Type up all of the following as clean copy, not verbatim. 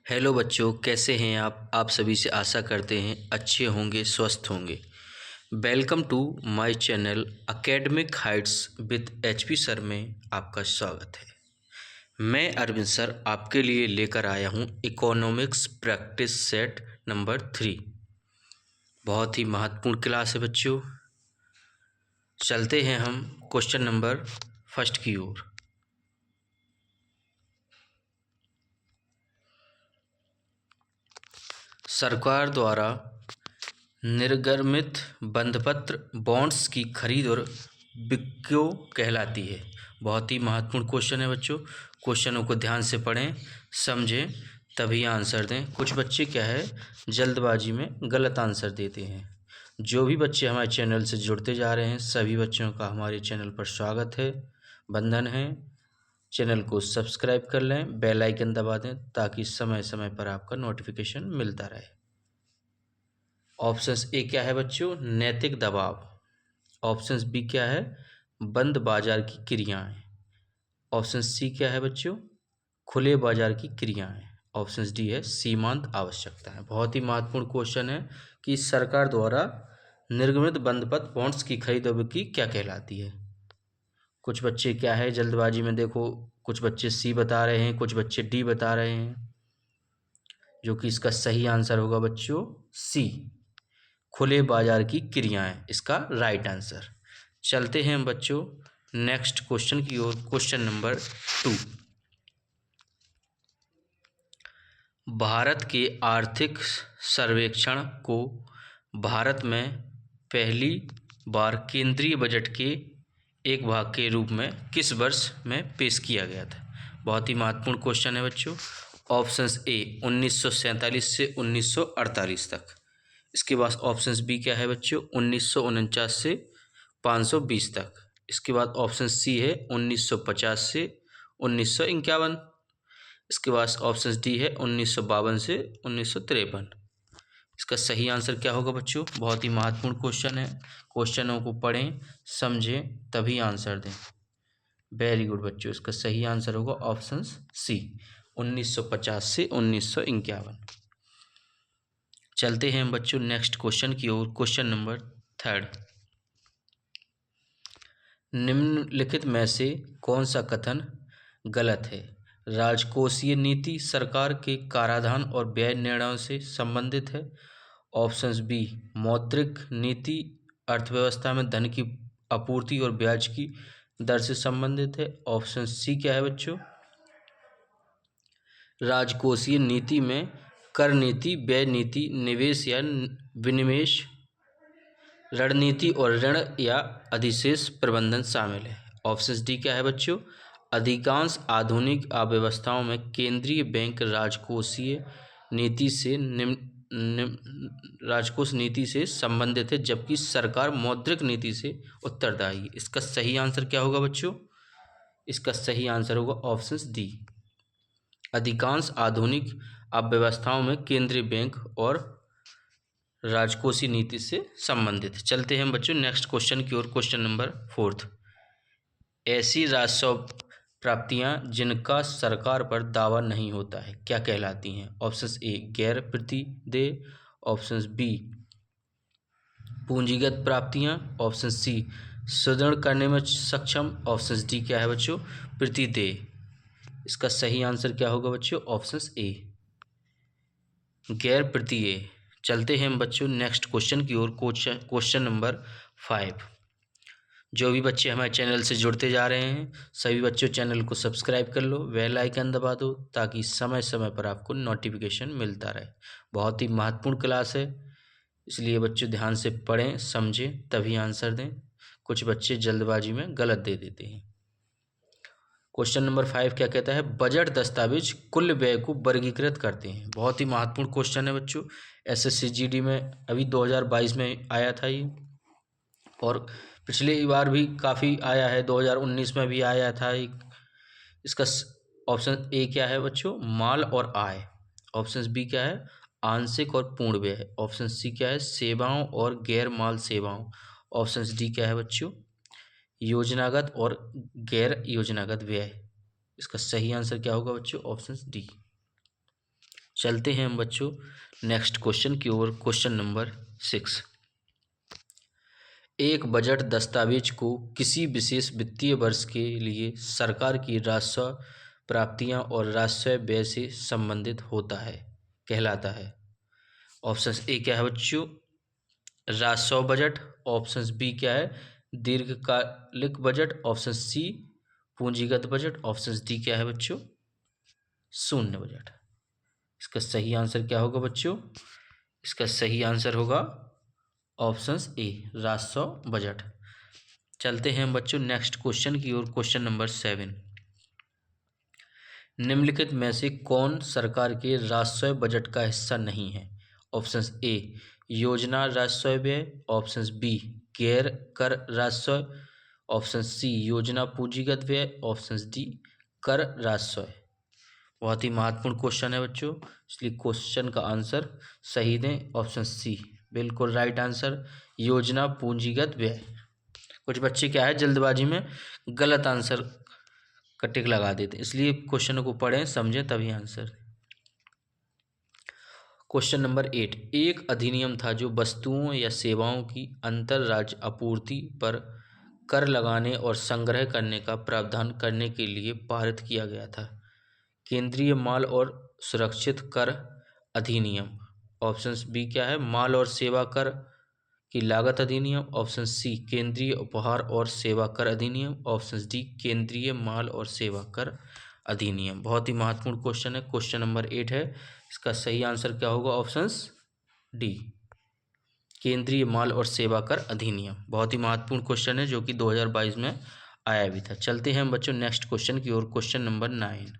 Hello बच्चों, कैसे हैं आप सभी से आशा करते हैं अच्छे होंगे, स्वस्थ होंगे। Welcome to my channel academic heights with HP sir में आपका स्वागत है। मैं अरविंद सर आपके लिए लेकर आया हूं इकोनॉमिक्स प्रैक्टिस सेट नंबर 3। बहुत ही महत्वपूर्ण क्लास है बच्चों। चलते हैं हम क्वेश्चन नंबर फर्स्ट की ओर। सरकार द्वारा निर्गमित बंधपत्र बॉन्ड्स की खरीद और बिक्री कहलाती है। बहुत ही महत्वपूर्ण क्वेश्चन है बच्चों। क्वेश्चनों को ध्यान से पढ़ें, समझें, तभी आंसर दें। कुछ बच्चे क्या है, जल्दबाजी में गलत आंसर देते हैं। जो भी बच्चे हमारे चैनल से जुड़ते जा रहे हैं, सभी बच्चों का हमारे चैनल पर स्वागत है, वंदन है। चैनल को सब्सक्राइब कर लें, बेल आइकन दबा दें ताकि समय समय पर आपका नोटिफिकेशन मिलता रहे। ऑप्शन ए क्या है बच्चों, नैतिक दबाव। ऑप्शन बी क्या है, बंद बाजार की क्रियाएं। ऑप्शन सी क्या है बच्चों, खुले बाजार की क्रियाएं। ऑप्शन डी है सीमांत आवश्यकताएं। बहुत ही महत्वपूर्ण क्वेश्चन है कि सरकार द्वारा निर्गमित बंधपत्र बॉन्ड्स की खरीद और बिक्री क्या कहलाती है। कुछ बच्चे क्या है जल्दबाजी में, देखो कुछ बच्चे सी बता रहे हैं, कुछ बच्चे डी बता रहे हैं, जो कि इसका सही आंसर होगा बच्चों सी, खुले बाजार की क्रियाएं, इसका राइट आंसर। चलते हैं बच्चों नेक्स्ट क्वेश्चन की ओर। Question number 2। भारत के आर्थिक सर्वेक्षण को भारत में पहली बार केंद्रीय बजट के एक भाग के रूप में किस वर्ष में पेश किया गया था। बहुत ही महत्वपूर्ण क्वेश्चन है बच्चों। ऑप्शंस ए 1947 से 1948 तक। इसके बाद ऑप्शन बी क्या है बच्चों, 1949 से 520 तक। इसके बाद ऑप्शन सी है 1950 से 1951। इसके बाद ऑप्शन डी है 1952 से 1953। इसका सही आंसर क्या होगा बच्चों। बहुत ही महत्वपूर्ण क्वेश्चन है, क्वेश्चनों को पढ़ें, समझें, तभी आंसर दें। वेरी गुड बच्चों, इसका सही आंसर होगा ऑप्शन सी, 1950 से 1951। चलते हैं बच्चों नेक्स्ट क्वेश्चन की ओर। Question number 3। निम्नलिखित में से कौन सा कथन गलत है। राजकोषीय नीति सरकार के कराधान और व्यय निर्णयों से संबंधित है। ऑप्शंस बी मौद्रिक नीति अर्थव्यवस्था में धन की आपूर्ति और ब्याज की दर से संबंधित है। ऑप्शन सी क्या है बच्चों, राजकोषीय नीति में कर नीति, व्यय नीति, निवेश या विनिवेश रणनीति और ऋण या अधिशेष प्रबंधन शामिल है। ऑप्शन डी क्या है बच्चों, अधिकांश आधुनिक अर्थव्यवस्थाओं में केंद्रीय बैंक राजकोषीय नीति से राजकोष नीति से संबंधित है, जबकि सरकार मौद्रिक नीति से उत्तरदायी है। इसका सही आंसर क्या होगा बच्चों, इसका सही आंसर होगा ऑप्शन डी, अधिकांश आधुनिक अर्थव्यवस्थाओं में केंद्रीय बैंक और राजकोषीय नीति से संबंधित। चलते हैं बच्चों नेक्स्ट क्वेश्चन की ओर। Question number 4। ऐसी राजस्व प्राप्तियां जिनका सरकार पर दावा नहीं होता है क्या कहलाती हैं। ऑप्शन ए गैर प्रतिदेय। ऑप्शन बी पूंजीगत प्राप्तियां। ऑप्शन सी सुदृढ़ करने में सक्षम। ऑप्शन डी क्या है बच्चों, प्रतिदेय। इसका सही आंसर क्या होगा बच्चों, ऑप्शन ए गैर प्रतिदेय। चलते हैं बच्चों नेक्स्ट क्वेश्चन की ओर। Question number 5। जो भी बच्चे हमारे चैनल से जुड़ते जा रहे हैं, सभी बच्चों चैनल को सब्सक्राइब कर लो, बेल आइकन दबा दो ताकि समय समय पर आपको नोटिफिकेशन मिलता रहे। बहुत ही महत्वपूर्ण क्लास है, इसलिए बच्चों ध्यान से पढ़ें, समझें, तभी आंसर दें। कुछ बच्चे जल्दबाजी में गलत दे देते हैं। क्वेश्चन नंबर 5 क्या कहता है, बजट दस्तावेज कुल व्यय को वर्गीकृत करते हैं। बहुत ही महत्वपूर्ण क्वेश्चन है बच्चों। SSC-GD में अभी 2022 में आया था ये, और पिछली बार भी काफ़ी आया है, 2019 में भी आया था एक। इसका ऑप्शन ए क्या है बच्चों, माल और आय। ऑप्शन बी क्या है, आंशिक और पूर्ण व्यय। ऑप्शन सी क्या है, सेवाओं और गैर माल सेवाओं। ऑप्शन डी क्या है बच्चों, योजनागत और गैर योजनागत व्यय। इसका सही आंसर क्या होगा बच्चों, ऑप्शन डी। चलते हैं हम बच्चों नेक्स्ट क्वेश्चन की ओर। Question number 6। एक बजट दस्तावेज को किसी विशेष वित्तीय वर्ष के लिए सरकार की राजस्व प्राप्तियां और राजस्व व्यय से संबंधित होता है कहलाता है। ऑप्शन ए क्या है बच्चों, राजस्व बजट। ऑप्शन बी क्या है, दीर्घकालिक बजट। ऑप्शन सी पूंजीगत बजट। ऑप्शन डी क्या है बच्चों, शून्य बजट। इसका सही आंसर क्या होगा बच्चों, इसका सही आंसर होगा ऑप्शन ए राजस्व बजट। चलते हैं बच्चों नेक्स्ट क्वेश्चन की ओर। Question number 7। निम्नलिखित में से कौन सरकार के राजस्व बजट का हिस्सा नहीं है। ऑप्शन ए योजना राजस्व व्यय। ऑप्शन बी गैर कर राजस्व। ऑप्शन सी योजना पूंजीगत व्यय। ऑप्शन डी कर राजस्व। बहुत ही महत्वपूर्ण क्वेश्चन है बच्चों, इसलिए क्वेश्चन का आंसर सही दें। ऑप्शन सी बिल्कुल राइट आंसर, योजना पूंजीगत व्यय। कुछ बच्चे क्या है जल्दबाजी में गलत आंसर का टिक लगा देते, इसलिए क्वेश्चन को पढ़ें समझें तभी आंसर। Question number 8। एक अधिनियम था जो वस्तुओं या सेवाओं की अंतर राज्य आपूर्ति पर कर लगाने और संग्रह करने का प्रावधान करने के लिए पारित किया गया था। केंद्रीय माल और सुरक्षित कर अधिनियम। ऑप्शन बी क्या है, माल और सेवा कर की लागत अधिनियम। ऑप्शन सी केंद्रीय उपहार और सेवा कर अधिनियम। ऑप्शन डी केंद्रीय माल और सेवा कर अधिनियम। बहुत ही महत्वपूर्ण क्वेश्चन है, क्वेश्चन नंबर 8 है। इसका सही आंसर क्या होगा, ऑप्शन डी केंद्रीय माल और सेवा कर अधिनियम। बहुत ही महत्वपूर्ण क्वेश्चन है जो कि 2022 में आया भी था। चलते हैं हम बच्चों नेक्स्ट क्वेश्चन की ओर। Question number 9।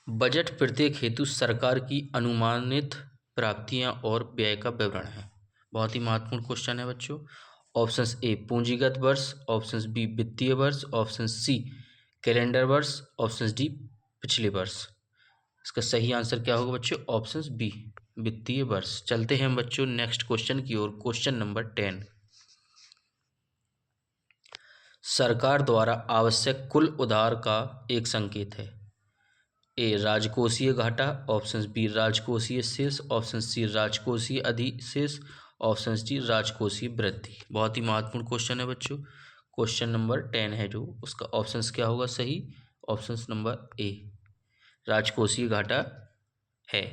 बजट प्रत्येक हेतु सरकार की अनुमानित प्राप्तियां और व्यय का विवरण है। बहुत ही महत्वपूर्ण क्वेश्चन है बच्चों। ऑप्शन ए पूंजीगत वर्ष। ऑप्शन बी वित्तीय वर्ष। ऑप्शन सी कैलेंडर वर्ष। ऑप्शन डी पिछले वर्ष। इसका सही आंसर क्या होगा बच्चों, ऑप्शन बी वित्तीय वर्ष। चलते हैं हम बच्चों नेक्स्ट क्वेश्चन की ओर। Question number 10। सरकार द्वारा आवश्यक कुल उधार का एक संकेत है। ए राजकोषीय घाटा। ऑप्शन बी राजकोषीय शेष। ऑप्शन सी राजकोषीय अधिशेष। ऑप्शन डी राजकोषीय वृद्धि। बहुत ही महत्वपूर्ण क्वेश्चन है बच्चों, क्वेश्चन नंबर 10 है जो उसका ऑप्शन क्या होगा सही, ऑप्शन नंबर ए राजकोषीय घाटा है।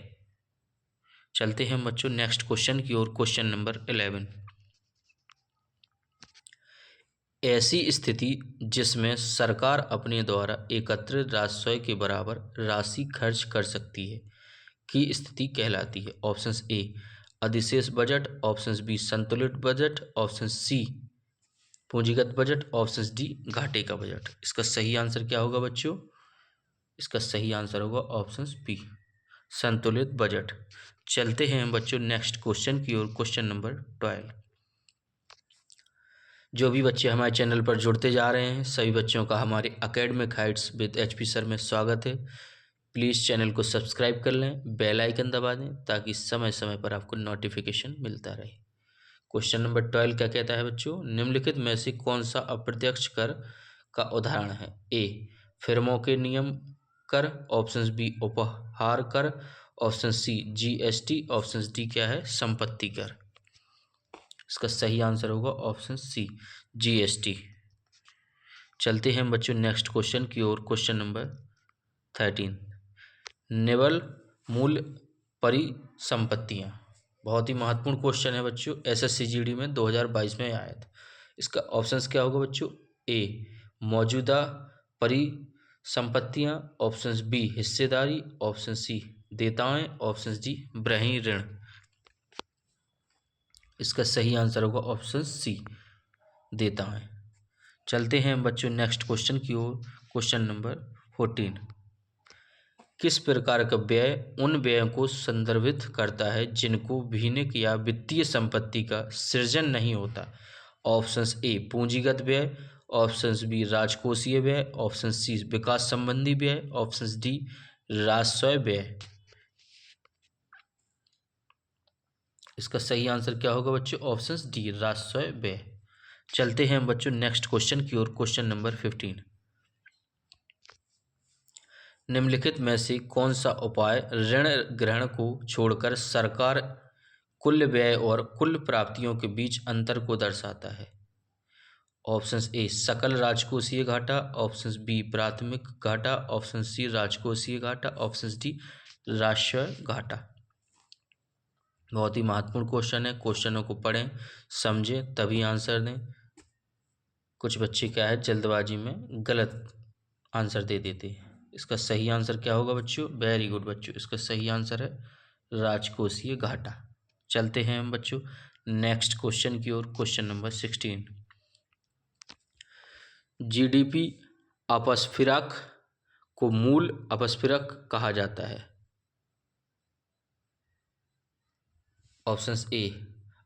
चलते हैं बच्चों नेक्स्ट क्वेश्चन की ओर। Question number 11। ऐसी स्थिति जिसमें सरकार अपने द्वारा एकत्रित राजस्व के बराबर राशि खर्च कर सकती है की स्थिति कहलाती है। ऑप्शन ए अधिशेष बजट। ऑप्शन बी संतुलित बजट। ऑप्शन सी पूंजीगत बजट। ऑप्शन डी घाटे का बजट। इसका सही आंसर क्या होगा बच्चों, इसका सही आंसर होगा ऑप्शन बी संतुलित बजट। चलते हैं बच्चों नेक्स्ट क्वेश्चन की ओर। Question number 12। जो भी बच्चे हमारे चैनल पर जुड़ते जा रहे हैं सभी बच्चों का हमारे academic heights with HP sir में स्वागत है। प्लीज़ चैनल को सब्सक्राइब कर लें, बेल आइकन दबा दें ताकि समय समय पर आपको नोटिफिकेशन मिलता रहे। क्वेश्चन नंबर 12 क्या कहता है बच्चों, निम्नलिखित में से कौन सा अप्रत्यक्ष कर का उदाहरण है। ए फिल्मों के नियम कर। ऑप्शन बी उपहार कर। Option C GST। Option D क्या है संपत्ति कर। इसका सही आंसर होगा ऑप्शन सी GST। चलते हैं बच्चों नेक्स्ट क्वेश्चन की ओर। Question number 13। निवल मूल्य परिसंपत्तियां। बहुत ही महत्वपूर्ण क्वेश्चन है बच्चों, SSC GD में 2022 में आया था। इसका ऑप्शंस क्या होगा बच्चों, ए मौजूदा परिसंपत्तियां। ऑप्शन बी हिस्सेदारी। ऑप्शन सी देयताएं। ऑप्शन डी ब्रही ऋण। इसका सही आंसर होगा ऑप्शन सी देयताएं। चलते हैं बच्चों नेक्स्ट क्वेश्चन की ओर। Question number 14। किस प्रकार का व्यय उन व्ययों को संदर्भित करता है जिनको भीनिक या वित्तीय संपत्ति का सृजन नहीं होता। ऑप्शन ए पूंजीगत व्यय। ऑप्शन बी राजकोषीय व्यय। ऑप्शन सी विकास संबंधी व्यय। ऑप्शन डी राजस्व व्यय। इसका सही आंसर क्या होगा बच्चों, ऑप्शन डी राजस्व व्यय। चलते हैं बच्चों नेक्स्ट क्वेश्चन की ओर। Question number 15। निम्नलिखित में से कौन सा उपाय ऋण ग्रहण को छोड़कर सरकार कुल व्यय और कुल प्राप्तियों के बीच अंतर को दर्शाता है? ऑप्शन ए सकल राजकोषीय घाटा, ऑप्शन बी प्राथमिक घाटा, ऑप्शन सी राजकोषीय घाटा, ऑप्शन डी राजस्व घाटा। बहुत ही महत्वपूर्ण क्वेश्चन है। क्वेश्चनों को पढ़ें, समझें, तभी आंसर दें। कुछ बच्चे क्या है जल्दबाजी में गलत आंसर दे देते हैं। इसका सही आंसर क्या होगा बच्चों? वेरी गुड बच्चों, इसका सही आंसर है राजकोषीय घाटा। चलते हैं हम बच्चों नेक्स्ट क्वेश्चन की ओर। Question number 16। जीडीपी अपस्फीरक को मूल अपस्फीरक कहा जाता है? ऑप्शन ए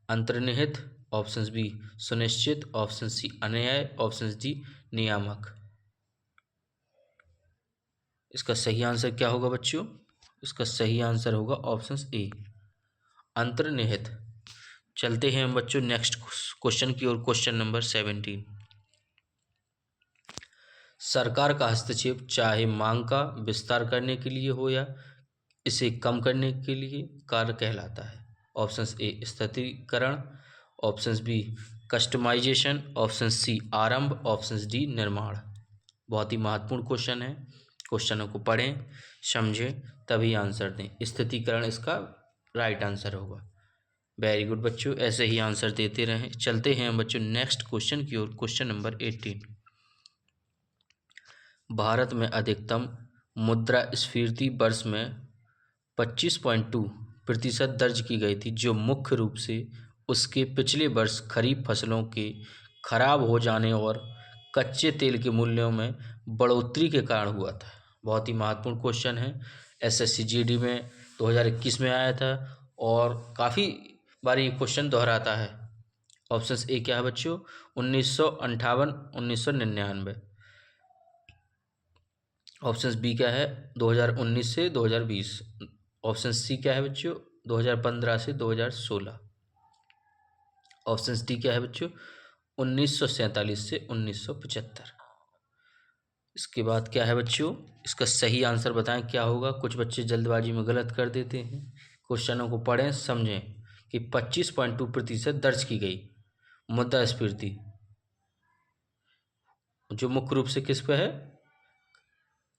अंतर्निहित, ऑप्शन बी सुनिश्चित, ऑप्शन सी अन्याय, ऑप्शन डी नियामक। इसका सही आंसर क्या होगा बच्चों? इसका सही आंसर होगा ऑप्शन ए अंतर्निहित। चलते हैं हम बच्चों नेक्स्ट क्वेश्चन की ओर। Question number 17। सरकार का हस्तक्षेप चाहे मांग का विस्तार करने के लिए हो या इसे कम करने के लिए कार्य कहलाता है? ऑप्शन ए स्थिरीकरण, option B customization, option C आरंभ, ऑप्शन डी निर्माण। बहुत ही महत्वपूर्ण क्वेश्चन है। क्वेश्चनों को पढ़ें, समझें, तभी आंसर दें। स्थिरीकरण इसका राइट आंसर होगा। वेरी गुड बच्चों, ऐसे ही आंसर देते रहें। चलते हैं हम बच्चों नेक्स्ट क्वेश्चन की ओर। Question number 18। भारत में अधिकतम मुद्रास्फीति वर्ष में 25.2% दर्ज की गई थी, जो मुख्य रूप से उसके पिछले वर्ष खरीफ फसलों के खराब हो जाने और कच्चे तेल के मूल्यों में बढ़ोतरी के कारण हुआ था। बहुत ही महत्वपूर्ण क्वेश्चन है। एसएससी जीडी में 2021 में आया था और काफ़ी बार ये क्वेश्चन दोहराता है। ऑप्शन ए क्या है बच्चों? 1958, 1999। ऑप्शन बी क्या है? 2019 से 2020। ऑप्शन सी क्या है बच्चों? 2015 से 2016। ऑप्शन डी क्या है बच्चों? 1947 से 1975। इसके बाद क्या है बच्चों? इसका सही आंसर बताएं क्या होगा। कुछ बच्चे जल्दबाजी में गलत कर देते हैं। क्वेश्चनों को पढ़ें, समझें कि 25.2% दर्ज की गई मुद्रास्फीति, जो मुख्य रूप से किस पे है?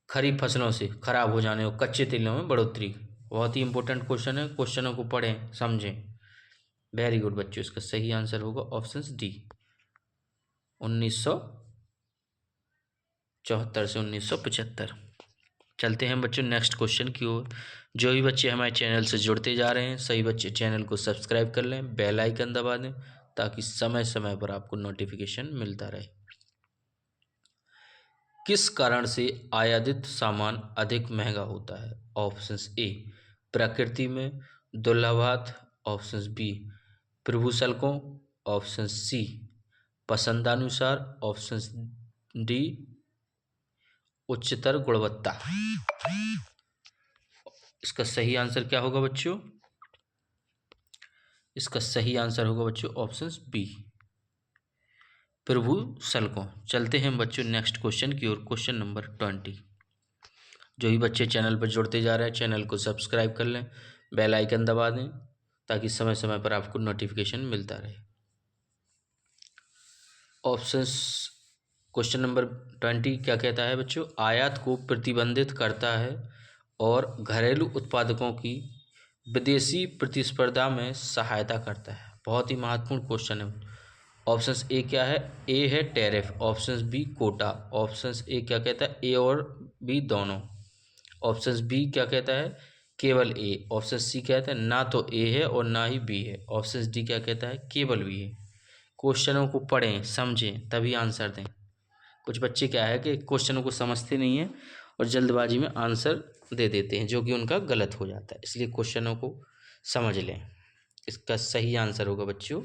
खरीफ फसलों से खराब हो जाने और कच्चे तेलों में बढ़ोतरी। बहुत ही इंपॉर्टेंट क्वेश्चन है। क्वेश्चनों को पढ़ें, समझें। वेरी गुड बच्चों, इसका सही आंसर होगा ऑप्शन डी 1974 से 1975। चलते हैं बच्चों नेक्स्ट क्वेश्चन की ओर। जो भी बच्चे हमारे चैनल से जुड़ते जा रहे हैं, सभी बच्चे चैनल को सब्सक्राइब कर लें, बेल आइकन दबा दें, ताकि समय समय पर आपको नोटिफिकेशन मिलता रहे। किस कारण से आयातित सामान अधिक महंगा होता है? ऑप्शन ए प्रकृति में दुर्लभता, ऑप्शन बी प्रभुशल्कों, ऑप्शन सी पसंदानुसार, ऑप्शन डी उच्चतर गुणवत्ता। इसका सही आंसर क्या होगा बच्चों? इसका सही आंसर होगा बच्चों ऑप्शन बी प्रभुशल्कों। चलते हैं बच्चों नेक्स्ट क्वेश्चन की ओर। Question number 20। जो भी बच्चे चैनल पर जुड़ते जा रहे हैं, चैनल को सब्सक्राइब कर लें, बेल आइकन दबा दें, ताकि समय समय पर आपको नोटिफिकेशन मिलता रहे। ऑप्शंस क्वेश्चन नंबर 20 क्या कहता है बच्चों? आयात को प्रतिबंधित करता है और घरेलू उत्पादकों की विदेशी प्रतिस्पर्धा में सहायता करता है। बहुत ही महत्वपूर्ण क्वेश्चन है। ऑप्शन ए क्या है? ए है tariff, option B quota, option A क्या कहता है? ए और बी दोनों, ऑप्शन बी क्या कहता है? केवल ए, ऑप्शन सी कहता है ना तो ए है और ना ही बी है, ऑप्शन डी क्या कहता है? केवल बी है। क्वेश्चनों को पढ़ें, समझें, तभी आंसर दें। कुछ बच्चे क्या है कि क्वेश्चनों को समझते नहीं हैं और जल्दबाजी में आंसर दे देते हैं, जो कि उनका गलत हो जाता है। इसलिए क्वेश्चनों को समझ लें। इसका सही आंसर होगा बच्चों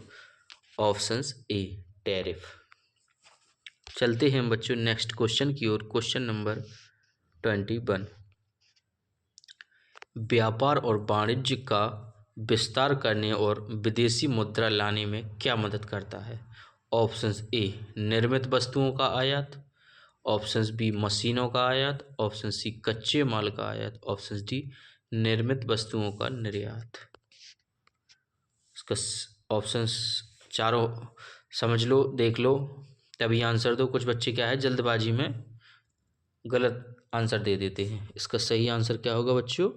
ऑप्शंस ए टैरिफ। चलते हैं बच्चों नेक्स्ट क्वेश्चन की ओर। Question number 21। व्यापार और वाणिज्य का विस्तार करने और विदेशी मुद्रा लाने में क्या मदद करता है? ऑप्शंस ए निर्मित वस्तुओं का आयात, ऑप्शन बी मशीनों का आयात, ऑप्शन सी कच्चे माल का आयात, ऑप्शन डी निर्मित वस्तुओं का निर्यात। इसका ऑप्शंस चारों समझ लो, देख लो, तभी आंसर दो। कुछ बच्चे क्या है जल्दबाजी में गलत आंसर दे देते हैं। इसका सही आंसर क्या होगा बच्चों?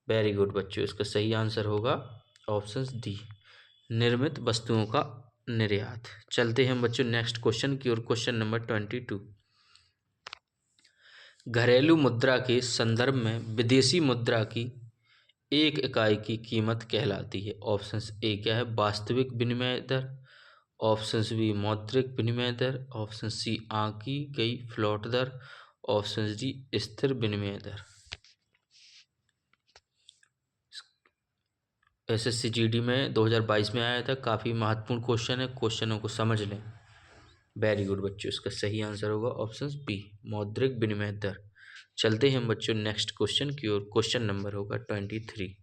वेरी गुड बच्चों, इसका सही आंसर होगा ऑप्शन डी निर्मित वस्तुओं का निर्यात। चलते हैं हम बच्चों नेक्स्ट क्वेश्चन की ओर। Question number 22। घरेलू मुद्रा के संदर्भ में विदेशी मुद्रा की एक इकाई की कीमत कहलाती है। ऑप्शन ए क्या है? वास्तविक विनिमय दर, ऑप्शन बी मौद्रिक विनिमय दर, ऑप्शन सी आंकी गई फ्लोट दर, ऑप्शन डी स्थिर विनिमय दर। एसएससी जीडी में 2022 में आया था, काफ़ी महत्वपूर्ण क्वेश्चन है, क्वेश्चनों को समझ लें। वेरी गुड बच्चों, इसका सही आंसर होगा ऑप्शन बी मौद्रिक विनिमय दर। चलते हैं हम बच्चों नेक्स्ट क्वेश्चन की ओर। क्वेश्चन नंबर होगा 23।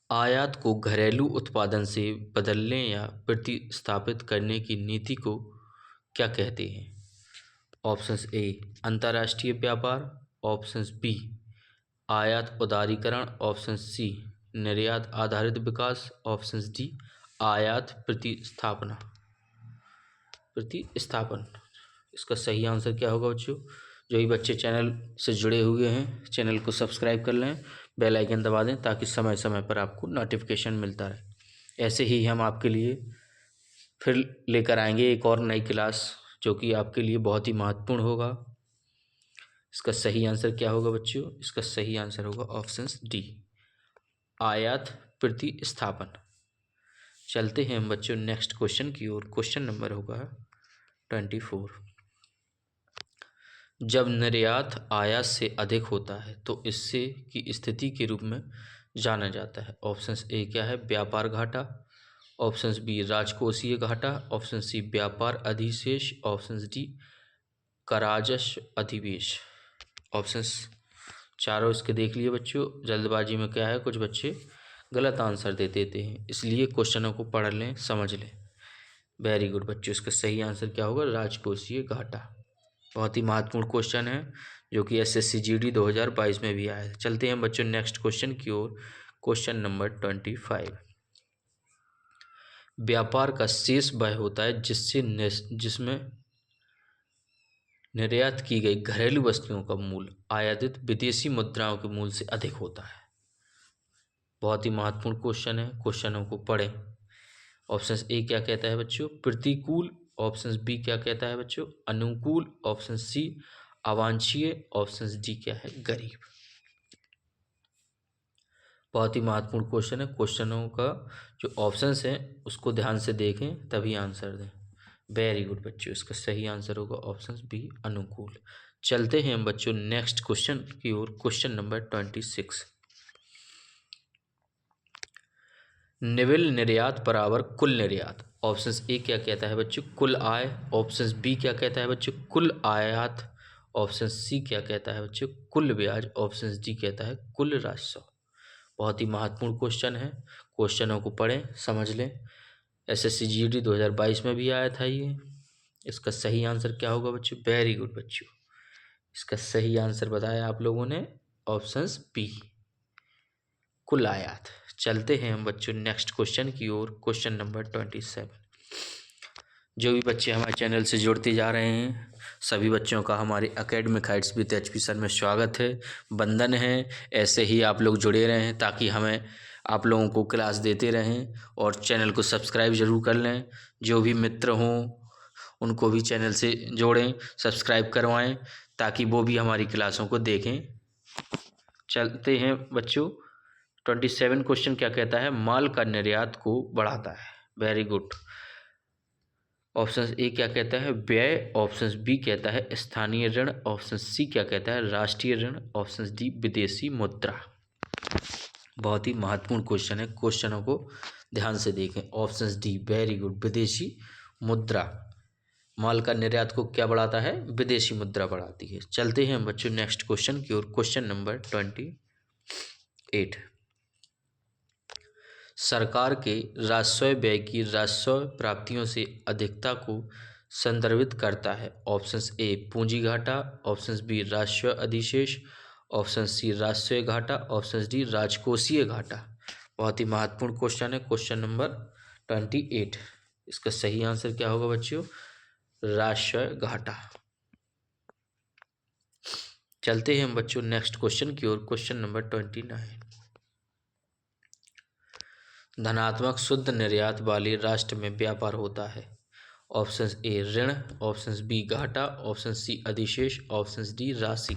आयात को घरेलू उत्पादन से बदलने या प्रतिस्थापित करने की नीति को क्या कहते हैं? ऑप्शन ए अंतर्राष्ट्रीय व्यापार, ऑप्शन बी आयात उदारीकरण, ऑप्शन सी निर्यात आधारित विकास, ऑप्शन डी आयात प्रतिस्थापन। इसका सही आंसर क्या होगा बच्चों? जो भी बच्चे चैनल से जुड़े हुए हैं चैनल को सब्सक्राइब कर लें, बेल आइकन दबा दें ताकि समय समय पर आपको नोटिफिकेशन मिलता रहे। ऐसे ही हम आपके लिए फिर लेकर आएंगे एक और नई क्लास जो कि आपके लिए बहुत ही महत्वपूर्ण होगा। इसका सही आंसर क्या होगा बच्चों? इसका सही आंसर होगा ऑप्शन डी आयात प्रतिस्थापन। चलते हैं हम बच्चों नेक्स्ट क्वेश्चन की ओर। क्वेश्चन नंबर होगा 24। जब निर्यात आयात से अधिक होता है तो इससे की स्थिति के रूप में जाना जाता है। ऑप्शन ए क्या है? व्यापार घाटा, ऑप्शन बी राजकोषीय घाटा, ऑप्शन सी व्यापार अधिशेष, ऑप्शन डी कराजस्व अधिशेष। ऑप्शंस चारों इसके देख लिए बच्चों। जल्दबाजी में क्या है कुछ बच्चे गलत आंसर दे देते हैं, इसलिए क्वेश्चनों को पढ़ लें, समझ लें। वेरी गुड बच्चों, इसका सही आंसर क्या होगा? राजकोषीय घाटा। बहुत ही महत्वपूर्ण क्वेश्चन है जो कि एसएससी जीडी 2022 में भी आया है। चलते हैं बच्चों नेक्स्ट क्वेश्चन की ओर। Question number 25। व्यापार का शेष वह होता है जिसमें निर्यात की गई घरेलू वस्तुओं का मूल्य आयातित विदेशी मुद्राओं के मूल्य से अधिक होता है। बहुत ही महत्वपूर्ण क्वेश्चन है, क्वेश्चनों को पढ़ें। ऑप्शन ए क्या कहता है बच्चों? प्रतिकूल, ऑप्शन बी क्या कहता है बच्चों? अनुकूल, ऑप्शन सी अवांछनीय, ऑप्शन डी क्या है? गरीब। बहुत ही महत्वपूर्ण क्वेश्चन है, क्वेश्चनों का जो ऑप्शंस हैं उसको ध्यान से देखें तभी आंसर दें। वेरी गुड बच्चों, इसका सही आंसर होगा ऑप्शन बी अनुकूल। चलते हैं हम बच्चों नेक्स्ट क्वेश्चन की ओर। Question number 26। निविल निर्यात बराबर कुल निर्यात। ऑप्शन ए क्या कहता है बच्चों? कुल आय, ऑप्शन बी क्या कहता है बच्चों? कुल आयात, ऑप्शन सी क्या कहता है बच्चों? कुल ब्याज, ऑप्शन डी कहता है कुल राजस्व। बहुत ही महत्वपूर्ण क्वेश्चन है, क्वेश्चनों को पढ़ें, समझ लें। एसएससी जीडी 2022 में भी आया था ये। इसका सही आंसर क्या होगा बच्चों? वेरी गुड बच्चों, इसका सही आंसर बताया आप लोगों ने ऑप्शन बी कुल आयात। चलते हैं हम बच्चों नेक्स्ट क्वेश्चन की ओर। Question number 27। जो भी बच्चे हमारे चैनल से जुड़ते जा रहे हैं सभी बच्चों का हमारे academic heights with HP sir में स्वागत है, वंदन है। ऐसे ही आप लोग जुड़े रहें ताकि हमें आप लोगों को क्लास देते रहें, और चैनल को सब्सक्राइब ज़रूर कर लें। जो भी मित्र हों उनको भी चैनल से जोड़ें, सब्सक्राइब करवाएं ताकि वो भी हमारी क्लासों को देखें। चलते हैं बच्चों 27 क्वेश्चन क्या कहता है? माल का निर्यात को बढ़ाता है। Very good. ऑप्शन ए क्या कहता है? व्यय, ऑप्शन बी कहता है स्थानीय ऋण, ऑप्शन सी क्या कहता है? राष्ट्रीय ऋण, ऑप्शन डी विदेशी मुद्रा। बहुत ही महत्वपूर्ण क्वेश्चन है, क्वेश्चनों को ध्यान से देखें। ऑप्शन डी वेरी गुड विदेशी मुद्रा। माल का निर्यात को क्या बढ़ाता है? विदेशी मुद्रा बढ़ाती है। चलते हैं हम बच्चों नेक्स्ट क्वेश्चन की ओर। Question number 28। सरकार के राजस्व व्यय की राजस्व प्राप्तियों से अधिकता को संदर्भित करता है? ऑप्शंस ए पूंजी घाटा, ऑप्शंस बी राजस्व अधिशेष, ऑप्शन सी राजस्व घाटा, ऑप्शन डी राजकोषीय घाटा। बहुत ही महत्वपूर्ण क्वेश्चन है, क्वेश्चन नंबर 28। इसका सही आंसर क्या होगा बच्चों? राजस्व घाटा। चलते हैं हम बच्चों नेक्स्ट क्वेश्चन की ओर, क्वेश्चन नंबर 29। धनात्मक शुद्ध निर्यात वाले राष्ट्र में व्यापार होता है? ऑप्शन ए ऋण, ऑप्शन बी घाटा, ऑप्शन सी अधिशेष, ऑप्शन डी राशि।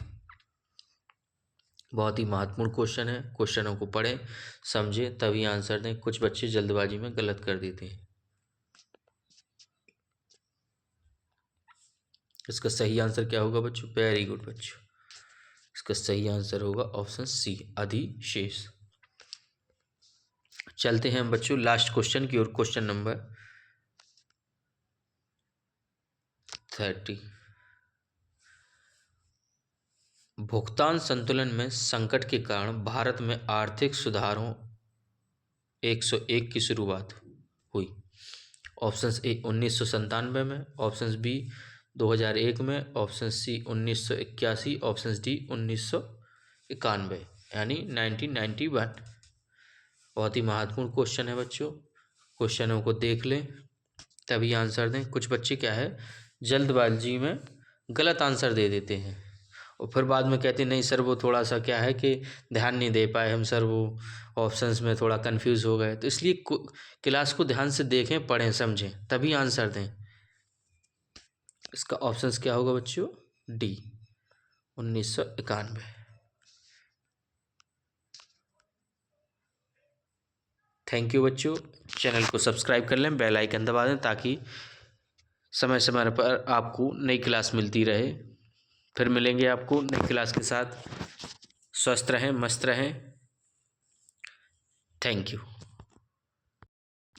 बहुत ही महत्वपूर्ण क्वेश्चन है, क्वेश्चनों को पढ़ें समझें तभी आंसर दें। कुछ बच्चे जल्दबाजी में गलत कर देते हैं। इसका सही आंसर क्या होगा बच्चों? वेरी गुड बच्चों, इसका सही आंसर होगा ऑप्शन सी अधिशेष। चलते हैं हम बच्चों लास्ट क्वेश्चन की ओर, क्वेश्चन नंबर 30। भुगतान संतुलन में संकट के कारण भारत में आर्थिक सुधारों 101 की शुरुआत हुई। ऑप्शन ए 1997 में, ऑप्शन बी 2001 में, ऑप्शन सी 1981, ऑप्शन डी 1991 यानी 1991। बहुत ही महत्वपूर्ण क्वेश्चन है बच्चों, क्वेश्चनों को देख लें तभी आंसर दें। कुछ बच्चे क्या है जल्दबाजी में गलत आंसर दे देते हैं और फिर बाद में कहते हैं नहीं सर वो थोड़ा सा क्या है कि ध्यान नहीं दे पाए हम सर, वो ऑप्शंस में थोड़ा कंफ्यूज हो गए। तो इसलिए क्लास को ध्यान से देखें, पढ़ें, समझें तभी आंसर दें। इसका ऑप्शंस क्या होगा बच्चों? डी 1991। थैंक यू बच्चों, चैनल को सब्सक्राइब कर लें, बेल आइकन दबा दें ताकि समय समय पर आपको नई क्लास मिलती रहे। फिर मिलेंगे आपको नई क्लास के साथ। स्वस्थ रहें, मस्त रहें। Thank you.